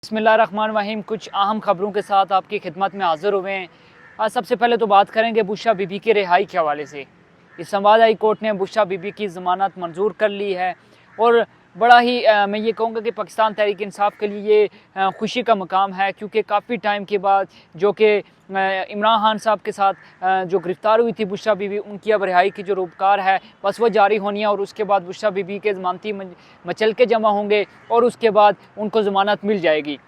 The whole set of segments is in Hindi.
बिस्मिल्लाहिर्रहमानिर्रहीम। कुछ अहम खबरों के साथ आपकी खिदमत में हाज़िर हुए हैं। आज सबसे पहले तो बात करेंगे बुशरा बीबी की रिहाई के हवाले से। इस्लामाबाद हाई कोर्ट ने बुशरा बीबी की ज़मानत मंजूर कर ली है और बड़ा ही मैं ये कहूँगा कि पाकिस्तान तहरीक इंसाफ़ के लिए ये खुशी का मकाम है, क्योंकि काफ़ी टाइम के बाद जो कि इमरान खान साहब के साथ जो गिरफ़्तार हुई थी बुशरा बीबी, उनकी अब रिहाई की जो रूपकार है बस वो जारी होनी है और उसके बाद बुशरा बीबी के ज़मानती मचलके जमा होंगे और उसके बाद उनको ज़मानत मिल जाएगी।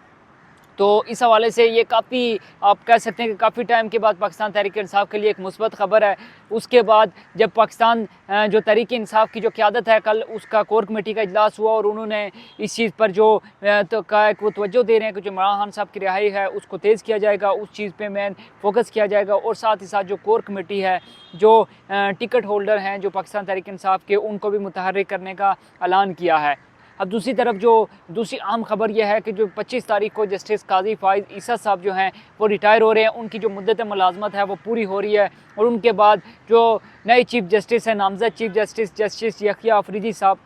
तो इस हवाले से ये काफ़ी आप कह सकते हैं कि काफ़ी टाइम के बाद पाकिस्तान तहरीक इंसाफ़ के लिए एक मुस्बत ख़बर है। उसके बाद जब पाकिस्तान जो तहरीक इंसाफ़ की जो क़यादत है, कल उसका कोर कमेटी का इजलास हुआ और उन्होंने इस चीज़ पर जो तो कहा है कि वो तवज्जो दे रहे हैं कि जो इमरान खान साहब की रिहाई है उसको तेज़ किया जाएगा, उस चीज़ पर मेन फोकस किया जाएगा और साथ ही साथ जो कोर कमेटी है, जो टिकट होल्डर हैं जो पाकिस्तान तहरीक इंसाफ़ के, उनको भी मुतहर्रिक करने का ऐलान किया है। अब दूसरी तरफ जो दूसरी अहम खबर यह है कि जो 25 तारीख को जस्टिस काजी फ़ाइज़ ईसा साहब जो हैं वो रिटायर हो रहे हैं। उनकी जो मुद्दत मुलाजमत है वो पूरी हो रही है और उनके बाद जो नए चीफ़ जस्टिस हैं, नामज़द chief justice justice Yahya Afridi साहब,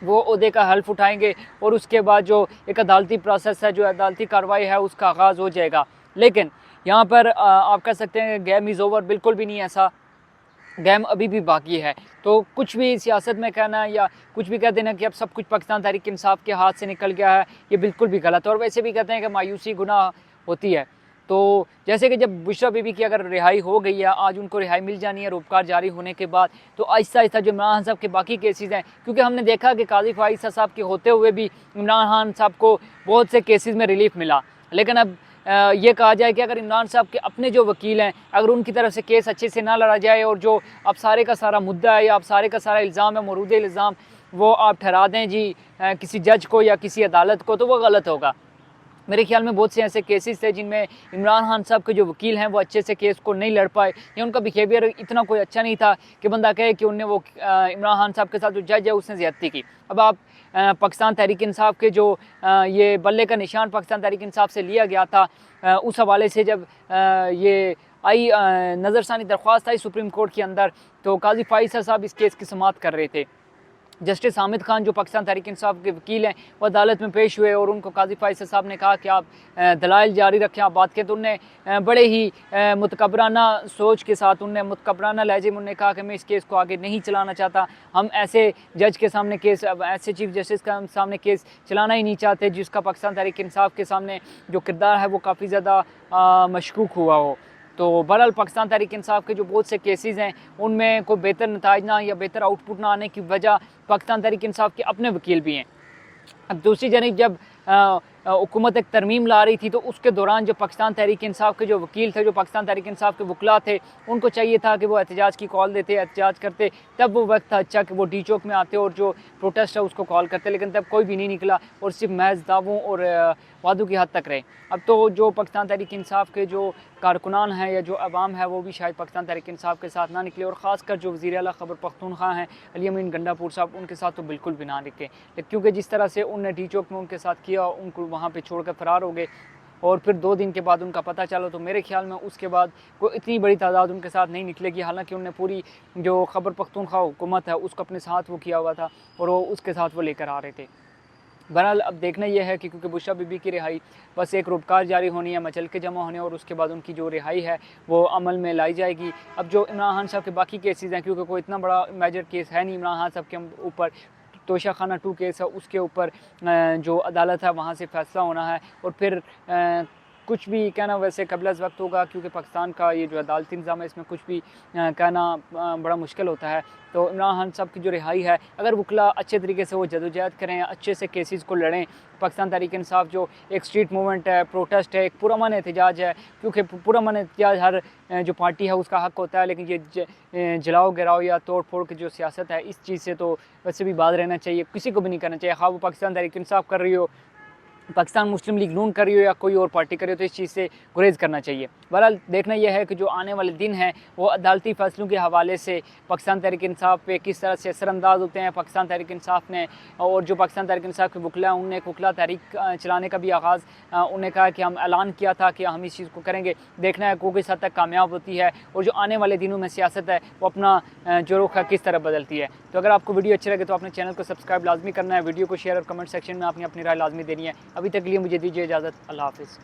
वो ओहदे का हल्फ उठाएंगे और उसके बाद जो एक अदालती प्रोसेस है, जो अदालती कार्रवाई है, उसका आगाज़ हो जाएगा। लेकिन यहाँ पर आप कह सकते हैं गेम इज़ ओवर, बिल्कुल भी नहीं ऐसा, गेम अभी भी बाकी है। तो कुछ भी सियासत में कहना या कुछ भी कह देना कि अब सब कुछ पाकिस्तान तहरीक इंसाफ़ के हाथ से निकल गया है, ये बिल्कुल भी गलत है। और वैसे भी कहते हैं कि मायूसी गुनाह होती है। तो जैसे कि जब बुशरा बीबी की अगर रिहाई हो गई है, आज उनको रिहाई मिल जानी है रूपकार जारी होने के बाद, तो आहिस्ता आहिस्ता जो इमरान खान साहब के बाकी केसेस हैं, क्योंकि हमने देखा कि काजी फ़ाइज़ साहब के होते हुए भी इमरान खान साहब को बहुत से केसेस में रिलीफ मिला। लेकिन अब ये कहा जाए कि अगर इमरान साहब के अपने जो वकील हैं, अगर उनकी तरफ से केस अच्छे से ना लड़ा जाए और जो अब सारे का सारा मुद्दा है या अब सारे का सारा इल्ज़ाम है, मौरूद इल्ज़ाम, वो आप ठहरा दें जी किसी जज को या किसी अदालत को, तो वो गलत होगा। मेरे ख्याल में बहुत से ऐसे केसेस थे जिनमें इमरान खान साहब के जो वकील हैं वो अच्छे से केस को नहीं लड़ पाए या उनका बिहेवियर इतना कोई अच्छा नहीं था कि बंदा कहे कि उनने वो इमरान खान साहब के साथ जो जज है उसने ज़्यादती की। अब आप पाकिस्तान तहरीक इंसाफ़ के जो ये बल्ले का निशान पाकिस्तान तहरीक इंसाफ़ से लिया गया था, उस हवाले से जब ये आई नज़रसानी दरख्वास्त आई सुप्रीम कोर्ट के अंदर, तो काजी फ़ाइज़ साहब इस केस की समाअत कर रहे थे। जस्टिस हामिद खान जो पाकिस्तान तहरीक इंसाफ़ के वकील हैं वो अदालत में पेश हुए और उनको काजी फ़ाइज़ साहब ने कहा कि आप दलाइल जारी रखें, आप बात करें। तो उनने बड़े ही मुतकब्बराना सोच के साथ, उनने मुतकब्बराना लहजे में उन्होंने कहा कि मैं इस केस को आगे नहीं चलाना चाहता, हम ऐसे जज के सामने केस, ऐसे चीफ़ जस्टिस के सामने केस चलाना ही नहीं चाहते जिसका पाकिस्तान तहरीक इंसाफ़ के सामने जो किरदार है वो काफ़ी ज़्यादा मशकूक हुआ हो। तो बहरहाल पाकिस्तान तहरीक इंसाफ़ के जो बहुत से केसेस हैं उनमें कोई बेहतर नताइज ना या बेहतर आउटपुट ना आने की वजह पाकिस्तान तहरीक इंसाफ़ के अपने वकील भी हैं। अब दूसरी जानिब जब हुकूमत एक तरमीम ला रही थी, तो उसके दौरान जो पाकिस्तान तहरीक इंसाफ़ के जो वकील थे, जो पाकिस्तान तहरीक इंसाफ़ के वकला थे, उनको चाहिए था कि वो एहतजाज की कॉल देते, एहतजाज करते, तब वो वक्त था अच्छा कि वो डी चौक में आते और जो प्रोटेस्ट है उसको कॉल करते। लेकिन तब कोई भी नहीं निकला और सिर्फ महज दावों और वादों की हद तक रहे। अब तो जो पाकिस्तान तहरीक इंसाफ़ के जो कारकुनान हैं या जो अवाम है वो भी शायद पाकिस्तान तहरीक इंसाफ़ के साथ ना निकले और ख़ासकर जो वज़ीर आला खैबर पख्तूनख्वा हैं अली अमीन गंडापुर साहब, उनके साथ तो बिल्कुल भी ना निकले, क्योंकि जिस तरह से उनने डी चौक में उनके साथ किया, उनको वहाँ पर छोड़ कर फ़रार हो गए और फिर 2 दिन के बाद उनका पता चला, तो मेरे ख्याल में उसके बाद कोई इतनी बड़ी तादाद उनके साथ नहीं निकलेगी। हालांकि उन्होंने पूरी जो खैबर पख्तूनख्वा हुकूमत है उसको अपने साथ वो किया हुआ था और वो उसके साथ वो लेकर आ रहे थे। बहरहाल अब देखना यह है कि क्योंकि बुशरा बीबी की रिहाई बस एक रूपकार जारी होनी है, मचल के जमा होने और उसके बाद उनकी जो रिहाई है वो अमल में लाई जाएगी। अब जो इमरान खान साहब के बाकी केसेस हैं, क्योंकि कोई इतना बड़ा मेजर केस है नहीं इमरान खान साहब के ऊपर, तोशा खाना 2 केस है, उसके ऊपर जो अदालत है वहाँ से फ़ैसला होना है और फिर कुछ भी कहना वैसे कबल अज़ वक्त होगा, क्योंकि पाकिस्तान का ये जो अदालती निज़ाम है इसमें कुछ भी कहना बड़ा मुश्किल होता है। तो इमरान खान साहब की जो रिहाई है, अगर वकला अच्छे तरीके से वो जदोजहद करें, अच्छे से केसेस को लड़ें, पाकिस्तान तहरीक इंसाफ़ जो एक स्ट्रीट मूवमेंट है, प्रोटेस्ट है, एक पुरअमन एहतजाज है, क्योंकि पुरअमन एहतजाज हर जो पार्टी है उसका हक़ होता है, लेकिन ये जलाओ गिराओ या तोड़ फोड़ की जो सियासत है, इस चीज़ से तो वैसे भी बात रहना चाहिए, किसी को भी नहीं करना चाहिए। हाँ, वो पाकिस्तान तहरीक इंसाफ़ कर रही हो, पाकिस्तान मुस्लिम लीग नून कर रही हो या कोई और पार्टी कर रही हो, तो इस चीज़ से गुरेज करना चाहिए। बहरहाल देखना यह है कि जो आने वाले दिन हैं वो अदालती फ़ैसलों के हवाले से पाकिस्तान तहरीक इंसाफ़ पे किस तरह से असरअंदाज होते हैं। पाकिस्तान तहरीक इंसाफ़ ने और जो पाकिस्तान तहरीक इंसाफ़ के वकला हैं उनने एक वकला तहरीक चलाने का भी आगाज़ उन्हें कहा कि हम ऐलान किया था कि हम इस चीज़ को करेंगे। देखना है को किस हद तक कामयाब होती है और जो आने वाले दिनों में सियासत है वो अपना जो रुख है किस तरह बदलती है। तो अगर आपको वीडियो अच्छी लगे तो अपने चैनल को सब्सक्राइब लाजमी करना है, वीडियो को शेयर और कमेंट सेक्शन में आपने अपनी राय लाजमी देनी है। अभी तक के लिए मुझे दीजिए इजाज़त। अल्लाह हाफिज़।